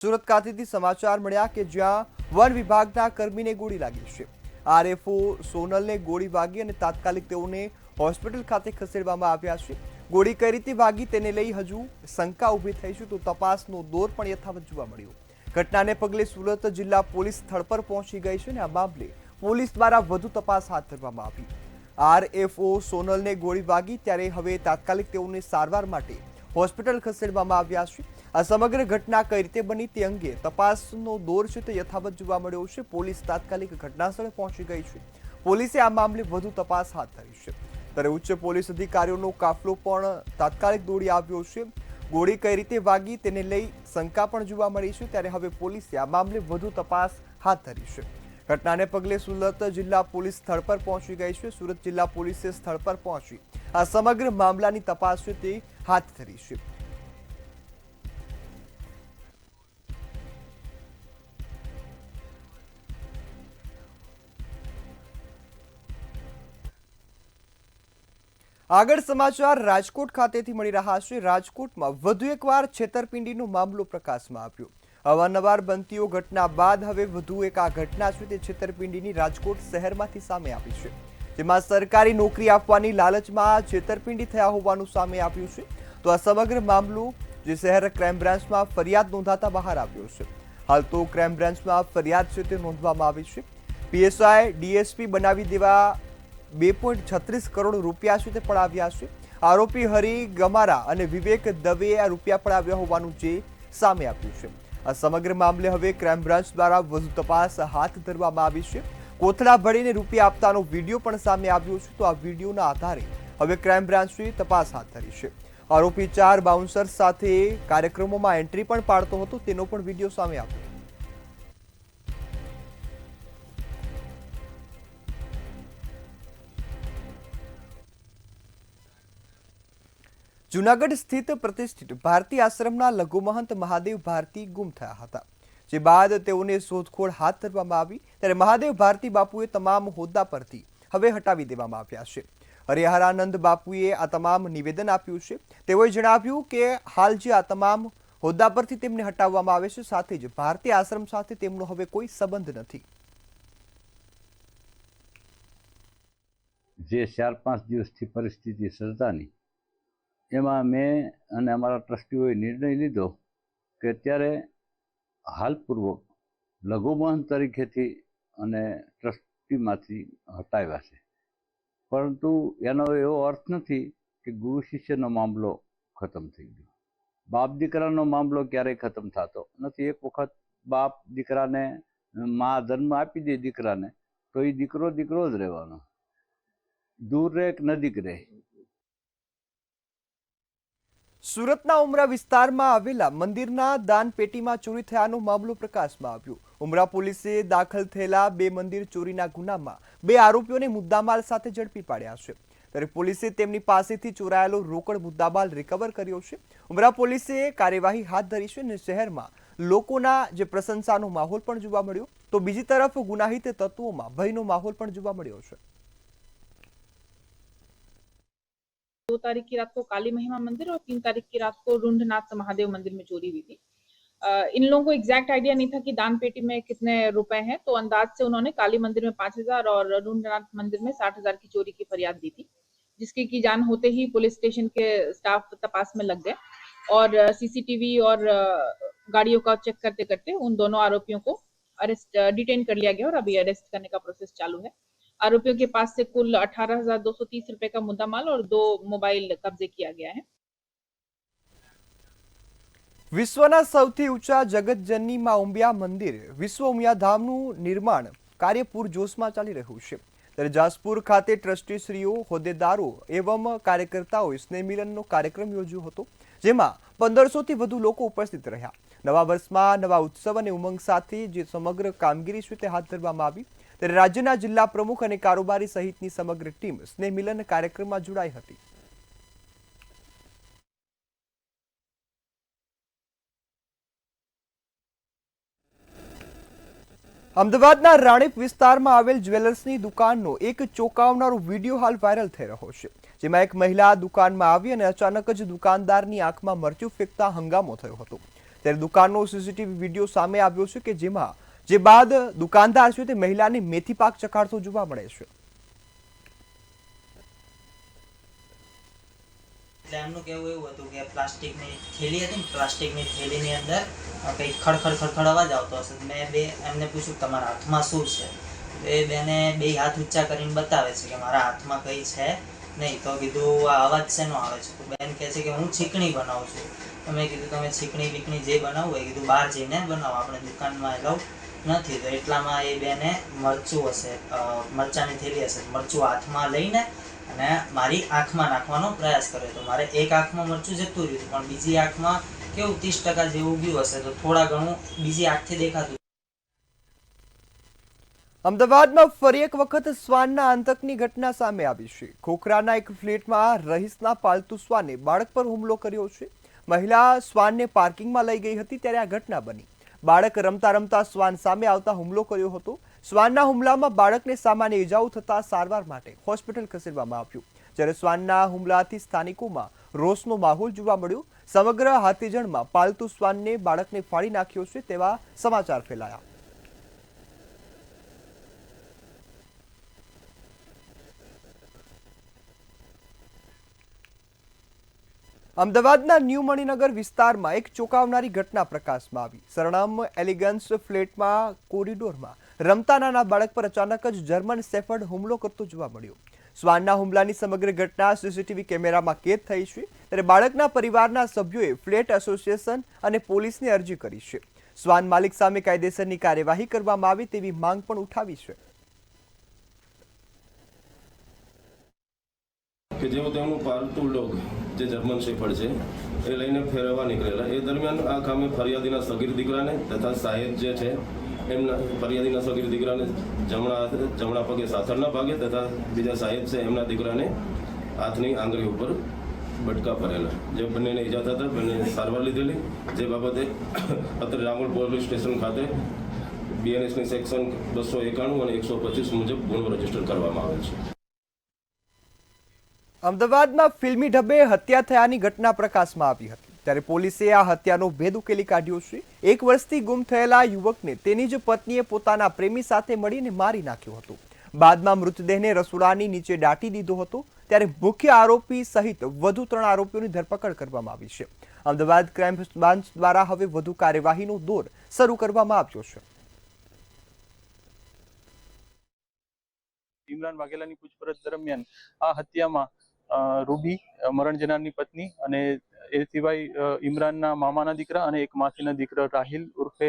સુરત ખાતેથી સમાચાર મળ્યા કે જ્યાં વન વિભાગના કર્મીને ગોળી લાગી છે। આરએફઓ સોનલને ગોળી વાગી અને તાત્કાલિક તેઓને હોસ્પિટલ ખાતે ખસેડવામાં આવ્યા છે। ગોળી કઈ રીતે વાગી તેને લઈ હજુ શંકા ઊભી થઈ છે, તો તપાસનો દોર પણ યથાવત જોવા મળ્યો। ઘટનાને પગલે સુરત જિલ્લા પોલીસ સ્થળ પર પહોંચી ગઈ છે અને આ મામલે પોલીસ દ્વારા વધુ તપાસ હાથ ધરવામાં આવી। આરએફઓ સોનલને ગોળી વાગી ત્યારે હવે તાત્કાલિક તેઓને સારવાર માટે હોસ્પિટલ ખસેડવામાં આવ્યા છે। આ સમગ્ર ઘટના કઈ રીતે બની તે અંગે તપાસનો દોર છે તે યથાવત જોવા મળ્યો છે। પોલીસ તાત્કાલિક ઘટનાસ્થળે પહોંચી ગઈ છે। પોલીસે આ મામલે વધુ તપાસ હાથ ધરી છે, ત્યારે ઉચ્ચ પોલીસ અધિકારીઓનો કાફલો પણ તાત્કાલિક દોડી આવ્યો છે। ગોળી કઈ રીતે વાગી તેને લઈ શંકા પણ જોવા મળી છે, ત્યારે હવે પોલીસે આ મામલે વધુ તપાસ હાથ ધરી છે। ઘટનાને પગલે સુરત જિલ્લા પોલીસ સ્થળ પર પહોંચી ગઈ છે। સુરત જિલ્લા પોલીસે સ્થળ પર પહોંચી આ સમગ્ર મામલાની તપાસ છે તે હાથ ધરી છે। આગળ સમાચાર રાજકોટ ખાતેથી મળી રહ્યા છે। રાજકોટમાં વધુ એકવાર છેતરપિંડીનો મામલો પ્રકાશમાં આવ્યો। અવારનવાર બનતીઓ ઘટના બાદ હવે વધુ એક આ ઘટના છે તે છેતરપિંડીની રાજકોટ શહેરમાંથી સામે આવી છે, જેમાં સરકારી નોકરી આપવાની લાલચમાં છેતરપિંડી થયા હોવાનું સામે આવ્યું છે। તો આ સમગ્ર મામલો જે શહેર ક્રાઇમ બ્રાન્ચમાં ફરિયાદ નોંધાતા બહાર આવ્યો છે। હાલ તો ક્રાઇમ બ્રાન્ચમાં ફરિયાદ છે તે નોંધવામાં આવી છે। પીએસઆઈ ડીએસપી બનાવી દેવા 2.36 કરોડ રૂપિયા છે તે પડાવ્યા છે। આરોપી હરી ગમારા અને વિવેક દવેએ આ રૂપિયા પડાવ્યા હોવાનું જે સામે આવ્યું છે। આ સમગ્ર મામલે હવે ક્રાઇમ બ્રાન્ચ દ્વારા વધુ તપાસ હાથ ધરવામાં આવી છે। કોથળા ભરીને રૂપિયા આપતાનો વિડીયો પણ સામે આવ્યો છે, તો આ વિડીયોના આધારે હવે ક્રાઇમ બ્રાન્ચે તપાસ હાથ ધરી છે। આરોપી 4 બાઉન્સર સાથે કાર્યક્રમોમાં એન્ટ્રી પણ પાડતો હતો તેનો પણ વિડીયો સામે આવ્યો। જૂનાગઢ સ્થિત પ્રતિષ્ઠિત ભારતી આશ્રમના લઘુમહંત મહાદેવ ભારતી ગુમ થયા હતા, જે બાદ તેઓને શોધખોળ હાથ ધરવામાં આવી। ત્યારે મહાદેવ ભારતી બાપુએ તમામ હોદ્દા પરથી હવે હટાવી દેવામાં આવ્યા છે। હરિહરાનંદ બાપુએ આ તમામ નિવેદન આપ્યું છે। તેઓએ જણાવ્યું કે હાલ જે આ તમામ હોદ્દા પરથી તેમને હટાવવામાં આવે છે, સાથે જ ભારતી આશ્રમ સાથે તેમનો હવે કોઈ સંબંધ નથી। જે 4-5 દિવસથી પરિસ્થિતિ સર્જાની એમાં મેં અને અમારા ટ્રસ્ટીઓએ નિર્ણય લીધો કે અત્યારે હાલપૂર્વક લઘુમહંત તરીકેથી અને ટ્રસ્ટીમાંથી હટાવ્યા છે, પરંતુ એનો એવો અર્થ નથી કે ગુરુ શિષ્યનો મામલો ખતમ થઈ ગયો। બાપ દીકરાનો મામલો ક્યારેય ખતમ થતો નથી। એક વખત બાપ દીકરાને માં જન્મ આપી દે દીકરાને, તો એ દીકરો દીકરો જ રહેવાનો, દૂર રહે કે નજીક રહે। સુરતના ઉમરા વિસ્તારમાં આવેલા મંદિરના દાનપેટીમાં ચોરી થયાનો મામલો પ્રકાશમાં આવ્યો। ઉમરા પોલીસે દાખલ થયેલા 2 મંદિર ચોરીના ગુનામાં 2 આરોપીઓને મુદ્દામાલ સાથે ઝડપી પાડ્યા છે। ત્યારે પોલીસે તેમની પાસેથી ચોરાયેલો રોકડ મુદ્દામાલ રિકવર કર્યો છે। ઉમરા પોલીસે કાર્યવાહી હાથ ધરી છે અને શહેરમાં લોકોના જે પ્રશંસાનો માહોલ પણ જોવા મળ્યો, તો બીજી તરફ ગુનાહિત તત્વોમાં ભયનો માહોલ પણ જોવા મળ્યો છે। 2 तारीख की रात को काली महिमा मंदिर और 3 तारीख की रात को रुंडनाथ महादेव मंदिर में चोरी हुई थी। इन लोगों को एग्जैक्ट आइडिया नहीं था कि दान पेटी में कितने रुपए हैं, तो अंदाज से उन्होंने काली मंदिर में 5,000 और रुंडनाथ मंदिर में 60,000 की चोरी की फरियाद दी थी, जिसकी की जान होते ही पुलिस स्टेशन के स्टाफ तपास में लग गए और सीसीटीवी और गाड़ियों का चेक करते करते उन दोनों आरोपियों को डिटेन कर लिया गया और अभी अरेस्ट करने का प्रोसेस चालू है। आरोपियों के पास से कुल 18,230 रुपए का मुद्दा माल और 2 मोबाइल कब्जे किया गया है। વિશ્વના સૌથી ઊંચા જગતજનની માં ઉમિયા મંદિર વિશ્વ ઉમિયા ધામનું નિર્માણ કાર્ય પૂરજોશમાં ચાલી રહ્યું છે। ત્યારે જાસપુર ખાતે ટ્રસ્ટીશ્રીઓ, હોદ્દેદારો એવં કાર્યકર્તાઓએ સ્નેહ મિલનનો કાર્યક્રમ યોજ્યો હતો, જેમાં 1500થી વધુ લોકો ઉપસ્થિત રહ્યા। નવા વર્ષમાં નવા ઉત્સવ અને ઉમંગ સાથે જે સમગ્ર કામગીરી છે તે હાથ ધરવામાં આવી। ત્યારે રાજ્યના જિલ્લા પ્રમુખ અને કારોબારી સહિતની સમગ્ર ટીમ સ્નેહ મિલન કાર્યક્રમમાં જોડાઈ હતી। અમદાવાદના રાણીપ વિસ્તારમાં આવેલ જ્વેલર્સની દુકાનનો એક ચોંકાવનારો વિડીયો હાલ વાયરલ થઈ રહ્યો છે, જેમાં એક મહિલા દુકાનમાં આવી અને અચાનક જ દુકાનદારની આંખમાં મરચું ફેંકતા હંગામો થયો હતો, ત્યારે દુકાનનો સીસીટીવી વિડીયો સામે આવ્યો છે કે જેમાં જે બાદ દુકાનદાર છે તે મહિલાને મેથી પાક ચખાડતો જોવા મળે છે. એમનું કહેવું એવું હતું કે પ્લાસ્ટિકની થેલી હતી ને, પ્લાસ્ટિકની થેલીની અંદર કંઈક ખડખડ અવાજ આવતો હશે. મેં એમને પૂછ્યું તમારા હાથમાં શું છે? એ બેને બે હાથ ઊંચા કરીને બતાવે છે કે મારા હાથમાં કંઈ છે નહીં. તો કીધું આ અવાજ શેનો આવે છે? તો બેન કહે છે કે હું છીકણી બનાવું છું. તો મેં કીધું તમે છીકણી બીકણી જે બનાવવું હોય કીધું બહાર જઈને બનાવો, આપણે દુકાનમાં એલાઉ નથી. તો એટલામાં એ બેને મરચું હશે, મરચાની થેલી હશે, મરચું હાથમાં લઈને અને મારી આંખમાં નાખવાનો પ્રયાસ કર્યો. તો મારે એક આંખમાં મરચું જતું રહ્યું પણ બીજી આંખમાં કેવું 30% જેવું ગયું હશે, તો થોડા ઘણું બીજી આંખથી દેખાતું. અમદાવાદમાં ફરી એક વખત શ્વાનના આતંકની ઘટના સામે આવી છે. ખોખરાના એક ફ્લેટમાં રહીશના પાલતુ શ્વાને બાળક પર હુમલો કર્યો છે. મહિલા શ્વાનને પાર્કિંગમાં લઈ ગઈ હતી ત્યારે આ ઘટના બની. બાળક રમતા રમતા શ્વાન સામે આવતા હુમલો કર્યો હતો. શ્વાનના હુમલામાં બાળકને સામાન્ય ઈજાઓ થતા સારવાર માટે હોસ્પિટલ ખસેડવામાં આવ્યું. જ્યારે શ્વાનના હુમલાથી સ્થાનિકોમાં રોષનો માહોલ જોવા મળ્યો. સમગ્ર હાથીજણમાં પાલતુ શ્વાનને બાળકને ફાડી નાખ્યો છે તેવા સમાચાર ફેલાયા. અમદાવાદના ન્યૂ મણિનગર વિસ્તારમાં એક ચોંકાવનારી ઘટના પ્રકાશમાં આવી. સરનામ એલિગન્સ ફ્લેટમાં કોરિડોરમાં રમતા નાના બાળક પર અચાનક જ જર્મન શેફર્ડ હુમલો કરતો જોવા મળ્યો. શ્વાનના હુમલાની સમગ્ર ઘટના સીસીટીવી કેમેરામાં કેદ થઈ છે. ત્યારે બાળકના પરિવારના સભ્યોએ ફ્લેટ એસોસિએશન અને પોલીસને અરજી કરી છે. શ્વાન માલિક સામે કાયદેસરની કાર્યવાહી કરવામાં આવે તેવી માંગ પણ ઉઠાવી છે. કે જેઓ તેમનું પાલતુ ડોગ જે જર્મન શેફર્ડ છે એ લઈને ફેરવવા નીકળેલા. એ દરમિયાન આ કામે ફરિયાદીના સગીર દીકરાને તથા સાહેબ જે છે એમના ફરિયાદીના સગીર દીકરાને જમણા પગે સાથળના ભાગે તથા બીજા સાહેબ છે એમના દીકરાને હાથની આંગળી ઉપર બટકા ભરેલા. જે બંનેને ઈજા થતા બંને સારવાર લીધેલી. જે બાબતે અત્રે રામોલ પોલીસ સ્ટેશન ખાતે બીએનએસની સેક્શન 291 અને 125 મુજબ ગુનો રજીસ્ટર કરવામાં આવેલ છે. અમદાવાદમાં ફિલ્મી ઢબે હત્યા થયાની ઘટના પ્રકાશમાં આવી હતી. ત્યારે પોલીસે આ હત્યાનો ભેદ ઉકેલી કાઢ્યો છે. 1 વર્ષથી ગુમ થયેલા યુવકને તેની જ પત્નીએ પોતાના પ્રેમી સાથે મળીને મારી નાખ્યો હતો. બાદમાં મૃતદેહને રસોડાની નીચે દાટી દીધો હતો. ત્યારે મુખ્ય આરોપી સહિત વધુ 3 આરોપીઓની ધરપકડ કરવામાં આવી છે. અમદાવાદ ક્રાઇમ બ્રાન્ચ દ્વારા હવે વધુ કાર્યવાહીનો દોર શરૂ કરવામાં આવ્યો છે. ઇમરાન વાઘેલાની પૂછપરછ દરમિયાન આ હત્યામાં રૂબી મરણ જનારની પત્ની અને એ સિવાય ઇમરાનના મામાના દીકરા અને એક માસીના દીકરા રાહિલ ઉર્ફે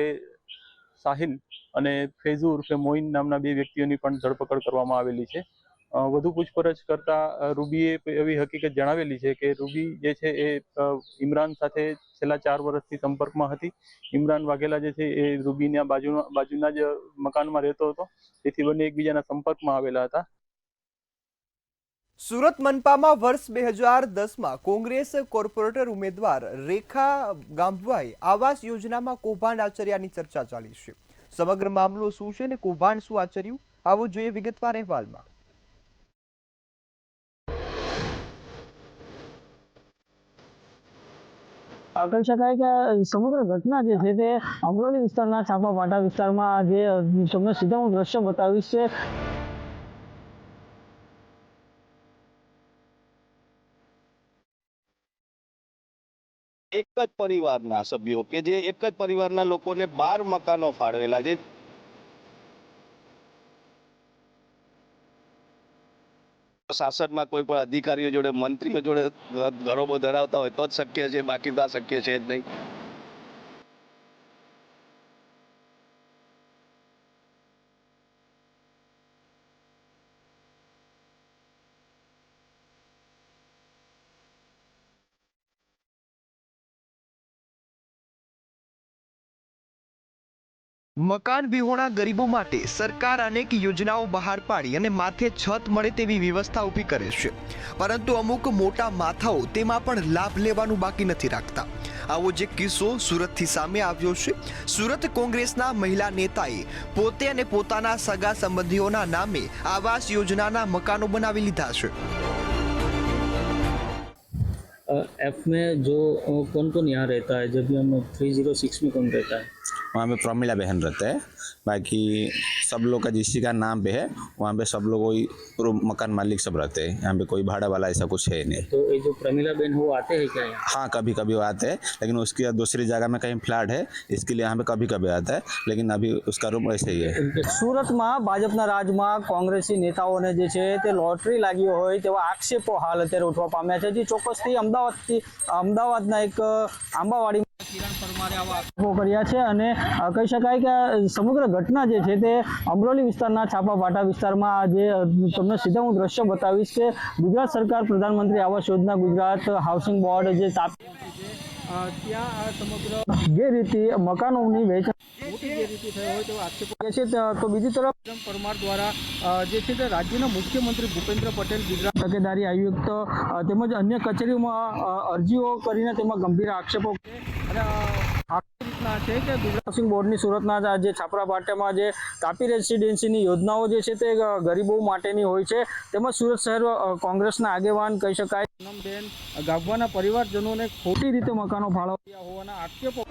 સાહિલ અને ફૈઝુ ઉર્ફે મોઇન નામના 2 વ્યક્તિઓની પણ ધરપકડ કરવામાં આવેલી છે. વધુ પૂછપરછ કરતા રૂબીએ એવી હકીકત જણાવેલી છે કે રૂબી જે છે એ ઇમરાન સાથે છેલ્લા 4 વર્ષથી સંપર્કમાં હતી. ઇમરાન વાઘેલા જે છે એ રૂબીના બાજુના જ મકાનમાં રહેતો હતો. તેથી બંને એકબીજાના સંપર્કમાં આવેલા હતા. સુરત મનપામાં વર્ષ 2010માં કોંગ્રેસ કોર્પોરેટર ઉમેદવાર રેખા ગામવાએ આવાસ યોજનામાં કૌભાંડ આચર્યાની ચર્ચા ચાલી છે. સમગ્ર મામલો શું છે અને કૌભાંડ શું આચર્યું, આવો જોઈએ વિગતવાર અહેવાલમાં. કહી શકાય કે સમગ્ર ઘટના જે છે તે અમરોલી વિસ્તારના છાપાપાટા વિસ્તારમાં જે તમને સીધા હું દ્રશ્ય બતાવીશ છે. એક જ પરિવારના સભ્યો કે જે એક જ પરિવારના લોકોને 12 મકાનો ફાળવેલા છે. શાસનમાં કોઈ પણ અધિકારીઓ જોડે મંત્રીઓ જોડે ઘરો ધરાવતા હોય તો જ શક્ય છે, બાકી તો શક્ય છે જ નહીં. મકાન વિહોણા ગરીબો માટે સરકાર અનેક યોજનાઓ બહાર પાડી અને માથે છત મળે તેવી વ્યવસ્થા ઊભી કરે છે, પરંતુ અમુક મોટા માથાઓ તેમાં પણ લાભ લેવાનું બાકી નથી રાખતા. આવો જે કિસ્સો સુરતથી સામે આવ્યો છે. સુરત કોંગ્રેસના મહિલા નેતાએ પોતે અને પોતાના સગા સંબંધીઓના નામે આવાસ યોજનાના મકાનો બનાવી લીધા છે. एफ में जो कौन कौन यहाँ रहता है, जब भी हम 306 में कौन रहता है? वहाँ पे प्रमिला बहन रहते हैं। बाकी सब लोग का जिसी का नाम पे है वहाँ पे सब लोग वही मकान मालिक सब रहते हैं। यहाँ पे कोई भाड़ा वाला ऐसा कुछ है नहीं। तो ये जो प्रमिला बहन वो आते हैं क्या यहाँ? हाँ, कभी कभी वो आते हैं, लेकिन उसकी दूसरी जगह में कहीं फ्लैट है, इसके लिए यहाँ पे कभी कभी आता है, लेकिन अभी उसका रूम ऐसे ही है। સુરતમાં ભાજપના રાજમાં કોંગ્રેસી નેતાઓને જે છે તે લોટરી લાગી હોય તેવા આક્ષેપો હાલ અત્યારે ઉઠવા પામ્યા છે, જે ચોક્કસથી અમદાવાદના એક આંબાવાડી કિરણ પરમારે આવા આક્ષેપો કર્યા છે અને કહી શકાય કે સમગ્ર ઘટના જે છે તે અમરોલી વિસ્તારના છાપાભાટા વિસ્તારમાં જે તમને સીધા હું દ્રશ્ય બતાવીશ કે ગુજરાત સરકાર પ્રધાનમંત્રી આવાસ યોજના ગુજરાત હાઉસિંગ બોર્ડ જે તાપી ત્યાં સમગ્ર ગેરરીતિ મકાનોની વહેંચણી મોટી ગેરરીતિ થઈ હોય તેવા આક્ષેપો છે। તો બીજી તરફ પરમાર દ્વારા જે છે તે રાજ્યના મુખ્યમંત્રી ભૂપેન્દ્ર પટેલ, ગુજરાત તકેદારી આયુક્ત તેમજ અન્ય કચેરીઓમાં અરજીઓ કરીને તેમાં ગંભીર આક્ષેપો અને રીતના છે કે ગુજરાત હાઉસિંગ બોર્ડની સુરતના જે છાપરાભાટામાં જે તાપી રેસિડેન્સીની યોજનાઓ જે છે તે ગરીબો માટેની હોય છે, તેમજ સુરત શહેર કોંગ્રેસના આગેવાન કહી શકાય પૂનમબેન ગાભવાના પરિવારજનોને ખોટી રીતે મકાનો ફાળવ્યા હોવાના આક્ષેપો।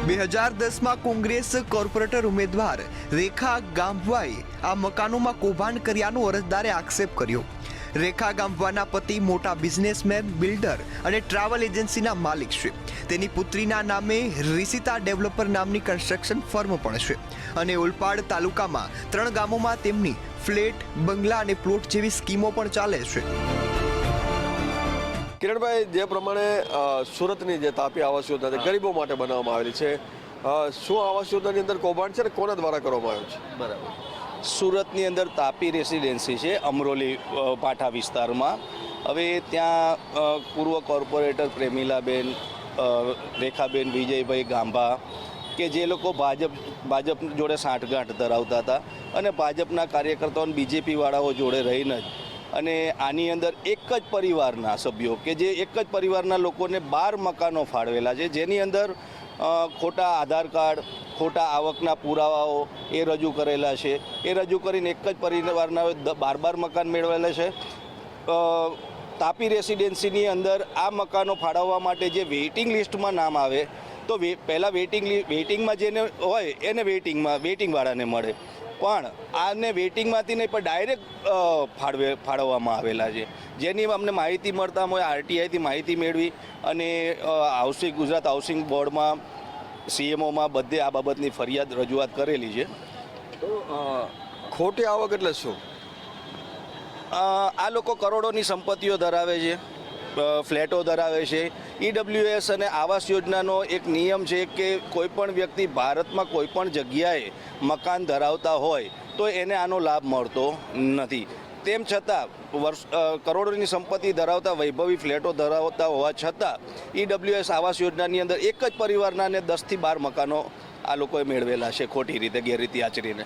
2010માં કોંગ્રેસ કોર્પોરેટર ઉમેદવાર રેખા ગામવાએ આ મકાનોમાં કૌભાંડ કર્યાનો અરજદારે આક્ષેપ કર્યો। રેખા ગામવાના પતિ મોટા બિઝનેસમેન, બિલ્ડર અને ટ્રાવેલ એજન્સીના માલિક છે। તેની પુત્રીના નામે રિસિતા ડેવલપર નામની કન્સ્ટ્રક્શન ફર્મ પણ છે અને ઓલપાડ તાલુકામાં 3 ગામોમાં તેમની ફ્લેટ, બંગલા અને પ્લોટ જેવી સ્કીમો પણ ચાલે છે। કિરણભાઈ, જે પ્રમાણે સુરતની જે તાપી આવાસ યોજના છે ગરીબો માટે બનાવવામાં આવેલી છે, શું આવાસ યોજનાની અંદર કૌભાંડ છે ને કોના દ્વારા કરવામાં આવ્યું છે? બરાબર, સુરતની અંદર તાપી રેસિડેન્સી છે અમરોલી પાઠા વિસ્તારમાં। હવે ત્યાં પૂર્વ કોર્પોરેટર પ્રેમિલાબેન, રેખાબેન વિજયભાઈ ગાંભા કે જે લોકો ભાજપ જોડે સાંઠગાંઠ ધરાવતા હતા અને ભાજપના કાર્યકર્તાઓ બીજેપીવાળાઓ જોડે રહીને જ અને આની અંદર એક જ પરિવારના સભ્યો કે જે એક જ પરિવારના લોકોને 12 મકાનો ફાળવેલા છે, જેની અંદર ખોટા આધાર કાર્ડ, ખોટા આવકના પુરાવાઓ એ રજૂ કરેલા છે। એ રજૂ કરીને એક જ પરિવારના 12 મકાન મેળવેલા છે। તાપી રેસિડેન્સીની અંદર આ મકાનો ફાળવવા માટે જે વેઇટિંગ લિસ્ટમાં નામ આવે તો પહેલાં વેઇટિંગમાં જેને હોય એને વેઇટિંગવાળાને મળે, પણ આને વેઇટિંગમાંથી નહીં પણ ડાયરેક્ટ ફાળવવામાં આવેલા છે, જેની અમને માહિતી મળતા અમે આરટીઆઈથી માહિતી મેળવી અને ગુજરાત હાઉસિંગ બોર્ડમાં, સીએમઓમાં બધે આ બાબતની ફરિયાદ રજૂઆત કરેલી છે। તો ખોટી આવક એટલે શું? આ લોકો કરોડોની સંપત્તિઓ ધરાવે છે, ફ્લેટો ધરાવે છે। ઈડબ્લ્યુએસ અને આવાસ યોજનાનો એક નિયમ છે કે કોઈપણ વ્યક્તિ ભારતમાં કોઈપણ જગ્યાએ મકાન ધરાવતા હોય તો એને આનો લાભ મળતો નથી। તેમ છતાં કરોડોની સંપત્તિ ધરાવતા વૈભવી ફ્લેટો ધરાવતા હોવા છતાં ઈડબ્લ્યુએસ આવાસ યોજનાની અંદર એક જ પરિવારના 10 થી 12 મકાનો આ લોકોએ મેળવેલા છે ખોટી રીતે, ગેરરીતિ આચરીને।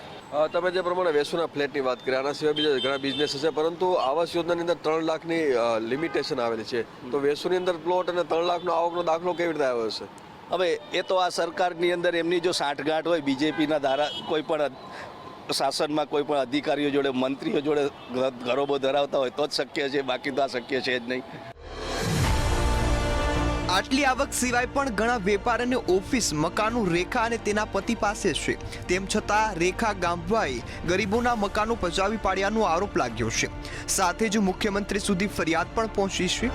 તમે જે પ્રમાણે વેસુના ફ્લેટની વાત કરી, આના સિવાય બીજા ઘણા બિઝનેસ છે, પરંતુ આવાસ યોજનાની અંદર 3 લાખની લિમિટેશન આવેલી છે, તો વેસુની અંદર પ્લોટ અને 3 લાખનો આવકનો દાખલો કેવી રીતે આવ્યો છે? હવે એ તો આ સરકારની અંદર એમની જો સાંઠગાંઠ હોય, બીજેપીના કોઈ પણ શાસનમાં કોઈ પણ અધિકારીઓ જોડે, મંત્રીઓ જોડે ઘરોબો ધરાવતા હોય તો જ શક્ય છે, બાકી તો આ શક્ય છે જ નહીં। આટલી આવક સિવાય પણ ઘણા વેપાર અને ઓફિસ મકાનો રેખા અને તેના પતિ પાસે છે, તેમ છતાં રેખા ગામવાએ ગરીબોના મકાનો પચાવી પાડ્યાનો આરોપ લાગ્યો છે। સાથે જ મુખ્યમંત્રી સુધી ફરિયાદ પણ પહોંચી છે।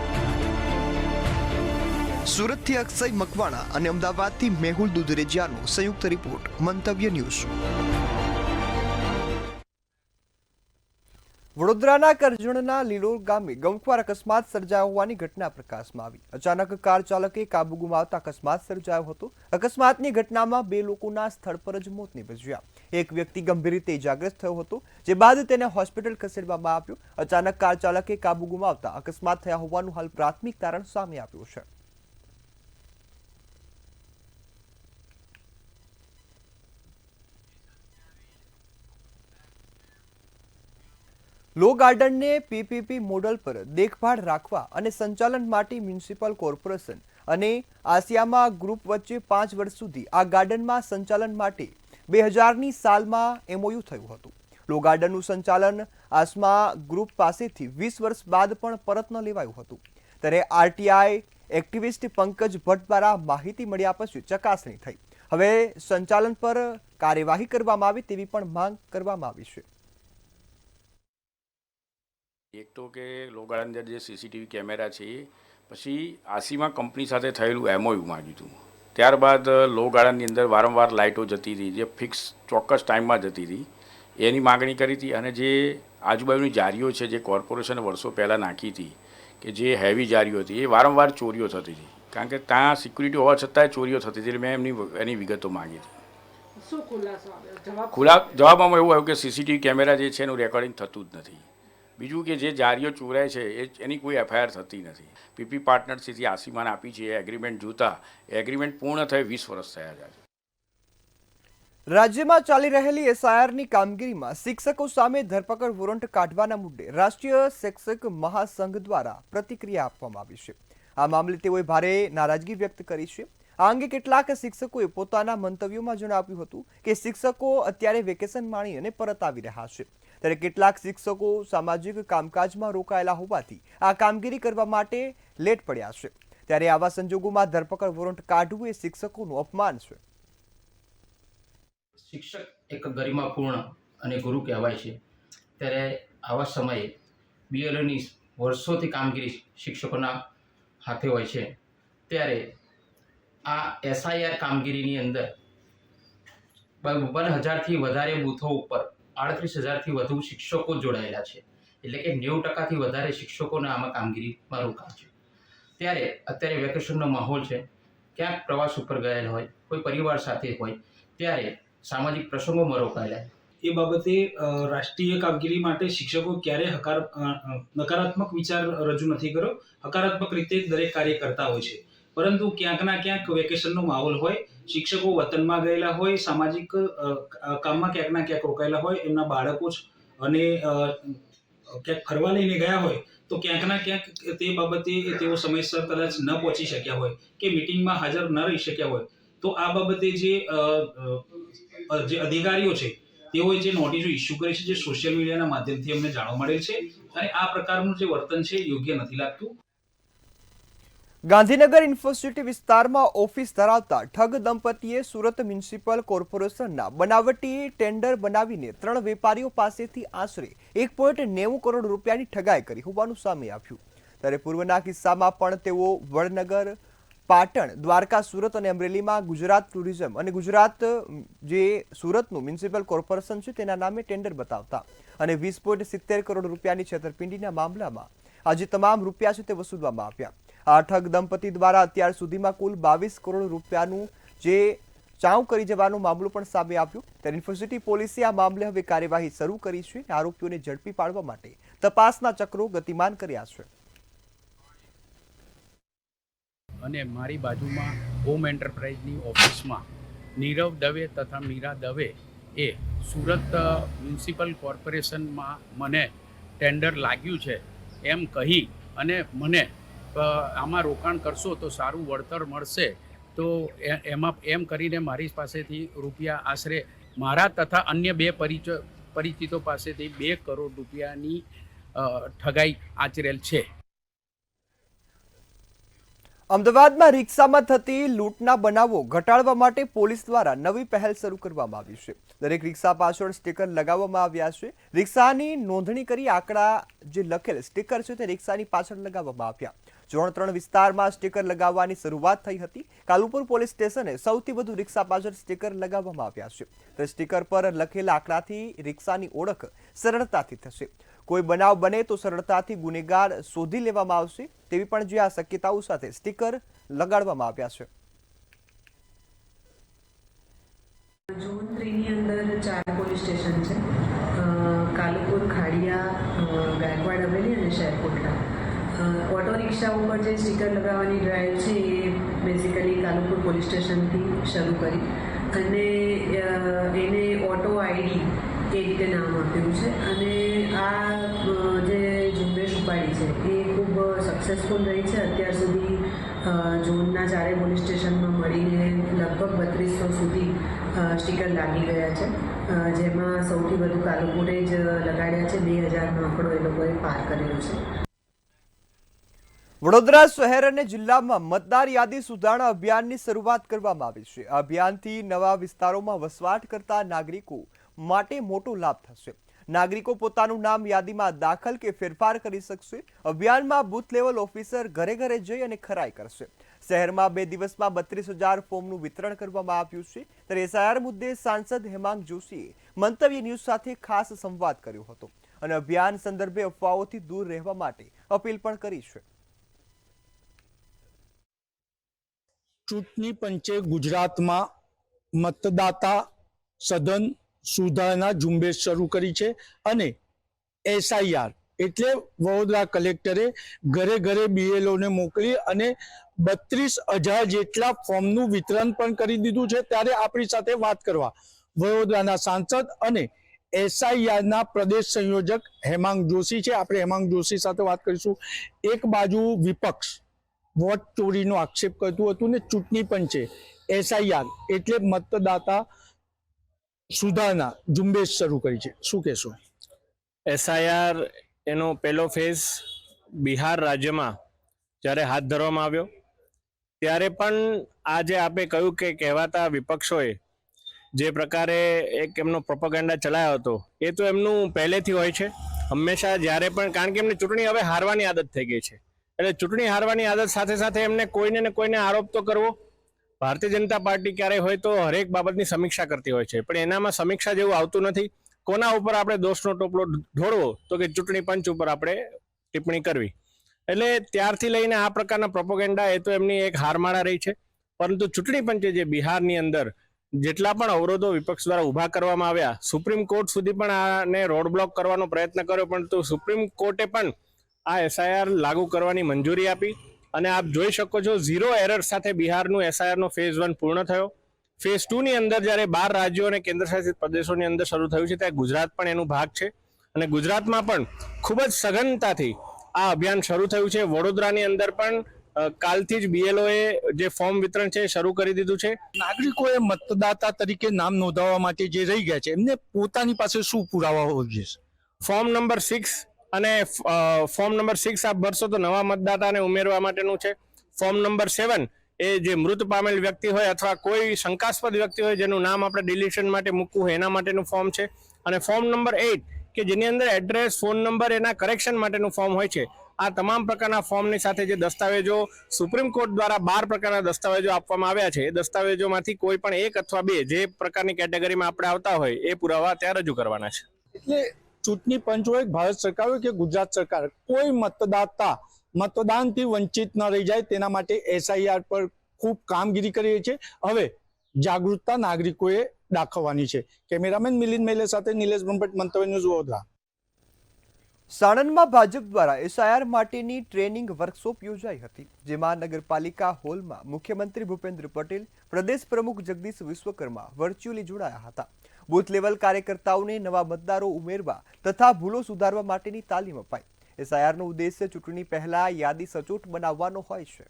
સુરતથી અક્ષય મકવાણા અને અમદાવાદથી મેહુલ દુધરેજિયાનો સંયુક્ત રિપોર્ટ, મંતવ્ય ન્યૂઝ। વડોદરાના કરજણના લીલોર ગામે ગમખ્વાર અકસ્માત સર્જાયો હોવાની ઘટના પ્રકાશમાં આવી। અચાનક કાર ચાલકે કાબુ ગુમાવતા અકસ્માત સર્જાયો હતો। અકસ્માતની ઘટનામાં 2 લોકોના સ્થળ પર જ મોત નીપજ્યા। એક વ્યક્તિ ગંભીર રીતે ઇજાગ્રસ્ત થયો હતો, જે બાદ તેને હોસ્પિટલ ખસેડવામાં આવ્યો। અચાનક કાર ચાલકે કાબુ ગુમાવતા અકસ્માત થયા હોવાનું હાલ પ્રાથમિક તારણ સામે આવ્યું છે। લો ગાર્ડનને પીપીપી મોડલ પર દેખભાળ રાખવા અને સંચાલન માટે મ્યુનિસિપલ કોર્પોરેશન અને આસિયામા ગ્રુપ વચ્ચે 5 વર્ષ સુધી આ ગાર્ડનમાં સંચાલન માટે 2000ની સાલમાં એમઓયુ થયું હતું। લો ગાર્ડનનું સંચાલન આસમા ગ્રુપ પાસેથી 20 વર્ષ બાદ પણ પરત ન લેવાયું હતું, ત્યારે આરટીઆઈ એક્ટિવિસ્ટ પંકજ ભટ્ટ દ્વારા માહિતી મળ્યા પછી ચકાસણી થઈ. હવે સંચાલન પર કાર્યવાહી કરવામાં આવે તેવી પણ માંગ કરવામાં આવી છે. એક તો કે લો ગાર્ડન અંદર જે સીસીટીવી કેમેરા છે પછી આસીમા કંપની સાથે થયેલું એમઓયુ માંગ્યું હતું. ત્યારબાદ લો ગાર્ડનની અંદર વારંવાર લાઇટો જતી હતી જે ફિક્સ ચોક્કસ ટાઈમમાં જતી હતી, એની માગણી કરી હતી. અને જે આજુબાજુની જારીઓ છે જે કોર્પોરેશને વર્ષો પહેલાં નાખી હતી કે જે હેવી જારીઓ હતી એ વારંવાર ચોરીઓ થતી હતી, કારણ કે ત્યાં સિક્યુરિટી હોવા છતાંય ચોરીઓ થતી હતી. મેં એની વિગતો માંગી હતી. જવાબમાં એવું આવ્યું કે સીસીટીવી કેમેરા જે છે એનું રેકોર્ડિંગ થતું જ નથી. બીજું કે જે જારીઓ ચોરાય છે એની કોઈ એફઆઈઆર થતી નથી. પીપી પાર્ટનરશીપથી આસીમાને આપી છે એગ્રીમેન્ટ જોતા એગ્રીમેન્ટ પૂર્ણ થઈ 20 વર્ષ થયા છે. રાજ્યમાં ચાલી રહેલી એસઆઈઆરની કામગીરીમાં શિક્ષકો સામે ધરપકડ વોરંટ કાઢવાના મુદ્દે રાષ્ટ્રીય શિક્ષક મહાસંઘ દ્વારા પ્રતિક્રિયા આપવામાં આવી છે. આ મામલે તેઓએ ભારે નારાજગી વ્યક્ત કરી છે. આ અંગે કેટલાક શિક્ષકોએ પોતાના મંતવ્યોમાં જણાવ્યું હતું કે શિક્ષકો અત્યારે વેકેશન માણીને પરત આવી રહ્યા છે, ત્યારે કેટલાક શિક્ષકો સામાજિક કામકાજમાં રોકાયેલા હોવાથી આ કામગીરી કરવા માટે લેટ પડ્યા છે, ત્યારે આવા સંજોગોમાં ધરપકડ વોરંટ કાઢવું એ શિક્ષકોનું અપમાન છે. શિક્ષક એક ગરિમાપૂર્ણ અને ગુરુ કહેવાય છે, ત્યારે આવા સમયે બીએલઓની વર્ષોથી કામગીરી શિક્ષકોના હાથે હોય છે, ત્યારે આ એસઆઈઆર કામગીરીની અંદર 1000થી વધારે બૂથો ઉપર 38,000થી વધુ શિક્ષકો જોડાયેલા છે, એટલે કે 90%થી વધારે શિક્ષકોને આમાં કામગીરીમાં રોકાણ છે. ત્યારે અત્યારે વેકેશનનો માહોલ છે, ક્યાંક પ્રવાસ ઉપર ગયેલા હોય, કોઈ પરિવાર સાથે હોય, ત્યારે સામાજિક પ્રસંગોમાં રોકાયેલા. એ બાબતે રાષ્ટ્રીય કામગીરી માટે શિક્ષકો ક્યારેય નકારાત્મક વિચાર રજૂ નથી કર્યો. હકારાત્મક રીતે દરેક કાર્ય કરતા હોય છે, પરંતુ ક્યાંકના ક્યાંક વેકેશનનો માહોલ હોય, શિક્ષકો વતનમાં ગયેલા હોય, સામાજિક કામમાં ક્યાંકના ક્યાંક રોકાયેલા હોય, એમના બાળકો અને ક્યાંક ફરવા લઈને ગયા હોય, તો ક્યાંકના ક્યાંક તે બાબતે તેઓ સમયસર કદાચ ન પહોંચી શક્યા હોય કે મિટિંગમાં હાજર ન રહી શક્યા હોય, તો આ બાબતે જે અધિકારીઓ છે તેઓએ જે નોટિસો ઇસ્યુ કરી છે, જે સોશિયલ મીડિયાના માધ્યમથી અમને જાણવા મળેલ છે, અને આ પ્રકારનું જે વર્તન છે યોગ્ય નથી લાગતું. ગાંધીનગર યુનિવર્સિટી વિસ્તારમાં ઓફિસ ધરાવતા ઠગ દંપતીએ સુરત મ્યુનિસિપલ કોર્પોરેશનના બનાવટી ટેન્ડર બનાવીને 3 વેપારીઓ પાસેથી આશરે 1.90 કરોડ રૂપિયાની ઠગાઈ કરી હોવાનું સામે આવ્યું. ત્યારે પૂર્વના કિસ્સામાં પણ તેઓ વડનગર, પાટણ, દ્વારકા, સુરત અને અમરેલીમાં ગુજરાત ટુરિઝમ અને ગુજરાત જે સુરતનું મ્યુનિસિપલ કોર્પોરેશન છે તેના નામે ટેન્ડર બતાવતા અને 20.70 કરોડ રૂપિયાની છેતરપિંડીના મામલામાં આજે તમામ રૂપિયા છે તે વસૂલવામાં આવ્યા. આ ઠગ દંપતી દ્વારા અત્યાર સુધીમાં કુલ 22 કરોડ રૂપિયાનું જે ચાઉ કરી જવાનો મામલો પણ સામે આવ્યો. ત્યારે યુનિવર્સિટી પોલીસે આ મામલે હવે કાર્યવાહી શરૂ કરી છે. આરોપીઓને ઝડપી પાડવા માટે તપાસના ચક્રો ગતિમાન કર્યા છે. અને મારી બાજુમાં હોમ એન્ટરપ્રાઇઝની ઓફિસમાં નીરવ દવે તથા મીરા દવે એ સુરત મ્યુનિસિપલ કોર્પોરેશનમાં મને ટેન્ડર લાગ્યું છે એમ કહી અને મને આમાં રોકાણ કરશો તો સારું વળતર મળશે, તો એમાં એમ કરીને મારી પાસેથી રૂપિયા આશરે મારા તથા અન્ય 2 પરિચિતો પાસેથી 2 કરોડ રૂપિયાની ઠગાઈ આચરેલ છે. અમદાવાદમાં રિક્ષામાં થતી લૂંટના બનાવો ઘટાડવા માટે પોલીસ દ્વારા નવી પહેલ શરૂ કરવામાં આવી છે. દરેક રિક્ષા પાછળ સ્ટીકર લગાવવામાં આવ્યા છે. રિક્ષાની નોંધણી કરી આંકડા જે લખેલ સ્ટીકર છે તે રિક્ષાની પાછળ લગાવવામાં આવ્યા. 3 વિસ્તારમાં સ્ટીકર લગાવવાની શરૂઆત થઈ હતી. કાલુપુર પોલીસ સ્ટેશને સૌથી વધુ રિક્ષા પાછળ સ્ટીકર લગાવવામાં આવ્યા છે. તે સ્ટીકર પર લખેલા આંકડાથી રિક્ષાની ઓળખ સરળતાથી થશે. કોઈ બનાવ બને તો સરળતાથી ગુનેગાર શોધી લેવામાં આવશે તેવી પણ જે આ શક્યતાઓ સાથે સ્ટીકર લગાડવામાં આવ્યા છે. ઝોન 3 ની અંદર 4 પોલીસ સ્ટેશન છે, કાલુપુર, ખાડિયા, ગાયકવાડ હવેલી અને શેરકોટલા. ઓટો રિક્ષા ઉપર જે સ્ટીકર લગાવવાની ડ્રાઈવ છે એ બેઝિકલી કાલુપુર પોલીસ સ્ટેશનથી શરૂ કરી અને એને ઓટો આઈડી એ રીતે નામ આપ્યું છે. અને આ જે ઝુંબેશ ઉપાડી છે એ ખૂબ સક્સેસફુલ રહી છે. અત્યાર સુધી ઝોનના 4 પોલીસ સ્ટેશનમાં મળીને લગભગ 3200 સુધી સ્ટીકર લાગી ગયા છે, જેમાં સૌથી વધુ કાલુપુરે જ લગાડ્યા છે. 2000નો આંકડો એ લોકોએ પાર કર્યો છે. વડોદરા શહેર અને જિલ્લામાં મતદાર યાદી સુધારણા અભિયાનની શરૂઆત કરવામાં આવી છે. આ અભિયાનથી નવા વિસ્તારોમાં વસવાટ કરતા નાગરિકો માટે મોટો લાભ થશે. નાગરિકો પોતાનું નામ યાદીમાં દાખલ કે ફેરફાર કરી શકશે. અભિયાનમાં બૂથ લેવલ ઓફિસર ઘરે ઘરે જઈ અને ખરાઈ કરશે. શહેરમાં 2 દિવસમાં 32,000 ફોર્મનું વિતરણ કરવામાં આવ્યું છે. ત્યારે એસઆઈઆર મુદ્દે સાંસદ હેમાંગ જોશીએ મંતવ્ય ન્યૂઝ સાથે ખાસ સંવાદ કર્યો હતો અને અભિયાન સંદર્ભે અફવાઓથી દૂર રહેવા માટે અપીલ પણ કરી છે. ચૂંટણી પંચે ગુજરાતમાં મતદાતા સઘન સુધારણા ઝુંબેશ શરૂ કરી છે અને એસઆઈઆર એટલે વડોદરા કલેક્ટરે ઘરે ઘરે બીએલઓને મોકલી અને 32,000 જેટલા ફોર્મનું વિતરણ પણ કરી દીધું છે. ત્યારે આપણી સાથે વાત કરવા વડોદરાના સાંસદ અને એસઆઈઆરના પ્રદેશ સંયોજક હેમાંગ જોશી છે. આપણે હેમાંગ જોશી સાથે વાત કરીશું. એક બાજુ વિપક્ષ વોટ ચોરીનો આક્ષેપ કરતું હતું ને ચૂંટણી પંચે એસઆઈઆર એટલે મતદાતા સુધારણા ઝુંબેશ શરૂ કરી છે. શું કહેશો? એસઆઈઆર એનો પહેલો ફેઝ બિહાર રાજ્યમાં જ્યારે હાથ ધરવામાં આવ્યો ત્યારે પણ આજે આપે કહ્યું કે કહેવાતા વિપક્ષોએ જે પ્રકારે એક એમનો પ્રોપેગેન્ડા ચલાવ્યો હતો એ તો એમનું પહેલેથી હોય છે હંમેશા. જ્યારે પણ કારણ કે એમને ચૂંટણી હવે હારવાની આદત થઈ ગઈ છે, એટલે ચૂંટણી હારવાની આદત સાથે સાથે એમને કોઈને ને કોઈને આરોપ તો કરવો. ભારતીય જનતા પાર્ટી ક્યારેય હોય તો હરેક બાબતની સમીક્ષા કરતી હોય છે, પણ એનામાં સમીક્ષા જેવું આવતું નથી. કોના ઉપર આપણે દોષનો ટોપલો ઢોળવો તો કે ચૂંટણી પંચ ઉપર આપણે ટિપ્પણી કરવી. એટલે ત્યારથી લઈને આ પ્રકારના પ્રોપેગેન્ડા એ તો એમની એક હારમાળા રહી છે. પરંતુ ચૂંટણી પંચે જે બિહારની અંદર જેટલા પણ અવરોધો વિપક્ષ દ્વારા ઊભા કરવામાં આવ્યા, સુપ્રીમ કોર્ટ સુધી પણ આને રોડ બ્લોક કરવાનો પ્રયત્ન કર્યો, પરંતુ સુપ્રીમ કોર્ટે પણ આ એસઆઈઆર લાગુ કરવાની મંજૂરી આપી અને આપ જોઈ શકો છો 0 એરર સાથે બિહારનું એસઆઈઆરનો ફેઝ 1 પૂર્ણ થયો. ફેઝ 2 ની અંદર જ્યારે 12 રાજ્યો અને કેન્દ્રશાસિત પ્રદેશોની અંદર શરૂ થયું છે, ત્યાં ગુજરાત પણ એનું ભાગ છે અને ગુજરાતમાં પણ ખૂબ જ સઘનતાથી આ અભિયાન શરૂ થયું છે. વડોદરાની અંદર પણ કાલથી જ બીએલઓએ જે ફોર્મ વિતરણ છે શરૂ કરી દીધું છે. નાગરિકોએ મતદાતા તરીકે નામ નોંધાવવા માટે જે રહી ગયા છે એમને પોતાની પાસે શું પુરાવા હોવો જોઈએ? ફોર્મ નંબર 6 અને ફોર્મ નંબર 6 આપ ભરશો તો નવા મતદાતાને ઉમેરવા માટેનું છે. ફોર્મ નંબર 7 એ જે મૃત પામેલ વ્યક્તિ હોય અથવા કોઈ શંકાસ્પદ વ્યક્તિ હોય જેનું નામ આપણે ડિલીશન માટે મૂકવું હોય એના માટેનું ફોર્મ છે. અને ફોર્મ નંબર 8 કે જેની અંદર એડ્રેસ, ફોન નંબર એના કરેક્શન માટેનું ફોર્મ હોય છે. આ તમામ પ્રકારના ફોર્મની સાથે જે દસ્તાવેજો સુપ્રીમ કોર્ટ દ્વારા 12 પ્રકારના દસ્તાવેજો આપવામાં આવ્યા છે, એ દસ્તાવેજોમાંથી કોઈ પણ 1 અથવા 2 જે પ્રકારની કેટેગરીમાં આપણે આવતા હોય એ પુરાવા ત્યાં રજૂ કરવાના છે. એટલે ચૂંટણી પંચ હોય, ભારત સરકાર હોય કે ગુજરાત સરકાર, કોઈ મતદાતા મતદાનથી વંચિત ન રહી જાય તેના માટે એસઆઈઆર પર ખૂબ કામગીરી કરી રહી છે. હવે જાગૃતતા નાગરિકોએ દાખવવાની છે. કેમેરામેન મિલિંદ મેલે સાથે નિલેશ બ્રહ્મભટ્ટ, મંતવ્ય ન્યૂઝ, વડોદરા. સાણંદમાં ભાજપ દ્વારા એસઆઈઆર માટેની ટ્રેનિંગ વર્કશોપ યોજાઈ હતી, જેમાં નગરપાલિકા હોલમાં મુખ્યમંત્રી ભૂપેન્દ્ર પટેલ, પ્રદેશ પ્રમુખ જગદીશ વિશ્વકર્મા વર્ચ્યુઅલી જોડાયા હતા. બૂથ લેવલ કાર્યકર્તાઓને નવા મતદારો ઉમેરવા તથા ભૂલો સુધારવા માટેની તાલીમ અપાઈ. એસઆઈઆરનો ઉદ્દેશ્ય ચૂંટણી પહેલા યાદી સચોટ બનાવવાનો હોય છે.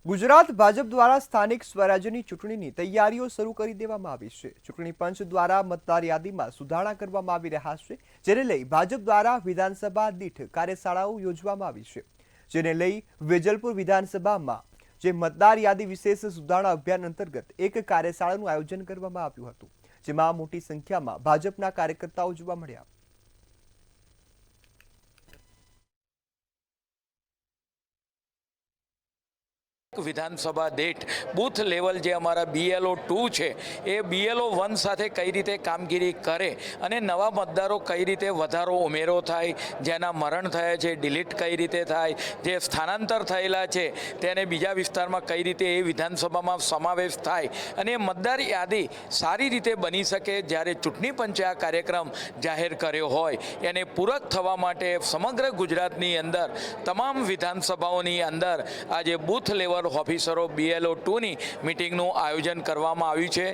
ગુજરાત ભાજપ દ્વારા સ્થાનિક સ્વરાજ્યની ચૂંટણીની તૈયારીઓ શરૂ કરી દેવામાં આવી છે. ચૂંટણી પંચ દ્વારા મતદાર યાદીમાં સુધારણા કરવામાં આવી રહ્યા છે, જેને લઈ ભાજપ દ્વારા વિધાનસભા દીઠ કાર્યશાળાઓ યોજવામાં આવી છે. જેને લઈ વેજલપુર વિધાનસભામાં જે મતદાર યાદી વિશેષ સુધારણા અભિયાન અંતર્ગત એક કાર્યશાળાનું આયોજન કરવામાં આવ્યું હતું, જેમાં મોટી સંખ્યામાં ભાજપના કાર્યકર્તાઓ જોવા મળ્યા. વિધાનસભા દીઠ બૂથ લેવલ જે અમારા BLO 2 છે એ BLO 1 સાથે કઈ રીતે કામગીરી કરે અને નવા મતદારો કઈ રીતે વધારો ઉમેરો થાય, જેના મરણ થયા છે ડિલીટ કઈ રીતે થાય, જે સ્થાનાંતર થયેલા છે તેને બીજા વિસ્તારમાં કઈ રીતે એ વિધાનસભામાં સમાવેશ થાય અને મતદાર યાદી સારી રીતે બની શકે. જ્યારે ચૂંટણી પંચે આ કાર્યક્રમ જાહેર કર્યો હોય એને પૂરક થવા માટે સમગ્ર ગુજરાતની અંદર તમામ વિધાનસભાઓની અંદર આજે બૂથ લેવલ ઓફિસરો BLO 2 ની મીટિંગનું આયોજન કરવામાં આવ્યું છે.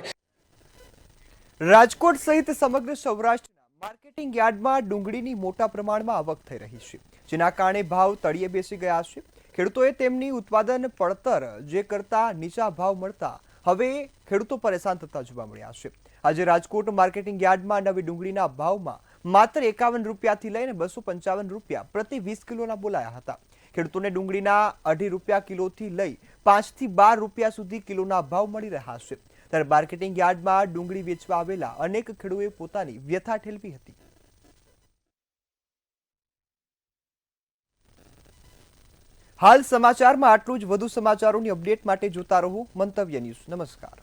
રાજકોટ સહિત સમગ્ર સૌરાષ્ટ્રના માર્કેટિંગ યાર્ડમાં ડુંગળીની મોટા પ્રમાણમાં આવક થઈ રહી છે, જેના કારણે ભાવ તળિયે બેસી ગયા છે. ખેડૂતોએ તેમની ઉત્પાદન પડતર જે કરતા નીચા ભાવ મળતા હવે ખેડૂતો પરેશાન થતા જોવા મળ્યા છે. આજે રાજકોટ માર્કેટિંગ યાર્ડમાં નવી ડુંગળીના ભાવમાં માત્ર 51 રૂપિયાથી લઈને 255 રૂપિયા પ્રતિ 20 કિલોના બોલાયા હતા. ખેડૂતોને ડુંગળીના 2.5 રૂપિયા કિલોથી લઈ 5 થી 12 રૂપિયા સુધી કિલોના ભાવ મળી રહ્યા છે. ત્યારે માર્કેટિંગ યાર્ડમાં ડુંગળી વેચવા આવેલા અનેક ખેડૂતોએ પોતાની વ્યથા ઠેલવી હતી. હાલ સમાચારમાં આટલું જ. વધુ સમાચારોની અપડેટ માટે જોતા રહો મંતવ્ય ન્યૂઝ. નમસ્કાર.